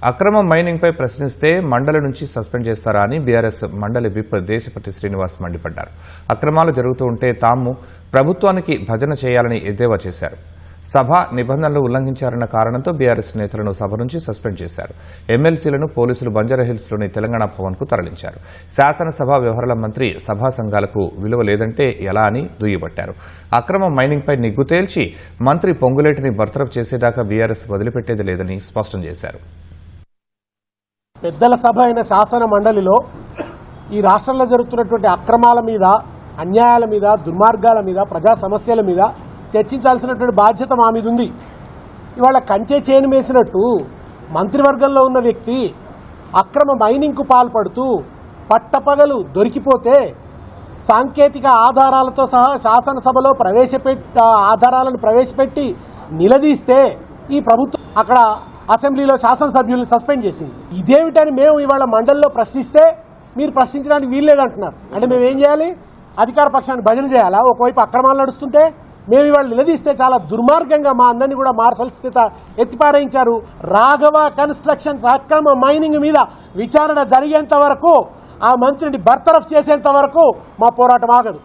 అక్రమ మైనింగ్పై ప్రశ్నిస్తే మండలి నుంచి సస్పెండ్ చేస్తారా అని బీఆర్ఎస్ మండలి విప్ దేశపతి శ్రీనివాస్ మండిపడ్డారు. అక్రమాలు జరుగుతూ ఉంటే తాము ప్రభుత్వానికి భజన చేయాలని ఎద్దేవా చేశారు. సభ నిబంధనలు ఉల్లంఘించారన్న కారణంతో బీఆర్ఎస్ నేతలను సభ నుంచి సస్పెండ్ చేశారు. ఎమ్మెల్సీలను పోలీసులు బంజారాహిల్స్లోని తెలంగాణ భవన్కు తరలించారు. శాసనసభ వ్యవహారాల మంత్రి సభా సంఘాలకు విలువ లేదంటే ఎలా అని దుయ్యబట్టారు. అక్రమ మైనింగ్పై నిగ్గు తేల్చి మంత్రి పొంగులేటిని బర్తరఫ్ చేసేదాకా బీఆర్ఎస్ వదిలిపెట్టేది లేదని స్పష్టం చేశారు. పెద్దల సభ అయిన శాసన మండలిలో ఈ రాష్ట్రంలో జరుగుతున్నటువంటి అక్రమాల మీద, అన్యాయాల మీద, దుర్మార్గాల మీద, ప్రజా సమస్యల మీద చర్చించాల్సినటువంటి బాధ్యత మా మీద ఉంది. ఇవాళ కంచె చేను వేసినట్టు మంత్రివర్గంలో ఉన్న వ్యక్తి అక్రమ మైనింగ్కు పాల్పడుతూ పట్టపగలు దొరికిపోతే సాంకేతిక ఆధారాలతో సహా శాసనసభలో ఆధారాలను ప్రవేశపెట్టి నిలదీస్తే ఈ ప్రభుత్వం అక్కడ అసెంబ్లీలో శాసనసభ్యులను సస్పెండ్ చేసింది. ఇదేమిటని మేము ఇవాళ మండలిలో ప్రశ్నిస్తే మీరు ప్రశ్నించడానికి వీల్లేదంటున్నారు. అంటే మేము ఏం చేయాలి? అధికార పక్షాన్ని భజన చేయాలా? ఒకవైపు అక్రమాలు నడుస్తుంటే మేము ఇవాళ నిలదీస్తే చాలా దుర్మార్గంగా మా అందరినీ కూడా మార్షల్ స్థిత ఎత్తిపారేయించారు. రాఘవ కన్స్ట్రక్షన్స్ అక్రమ మైనింగ్ మీద విచారణ జరిగేంత వరకు, ఆ మంత్రిని బర్తరఫ్ చేసేంత వరకు మా పోరాటం ఆగదు.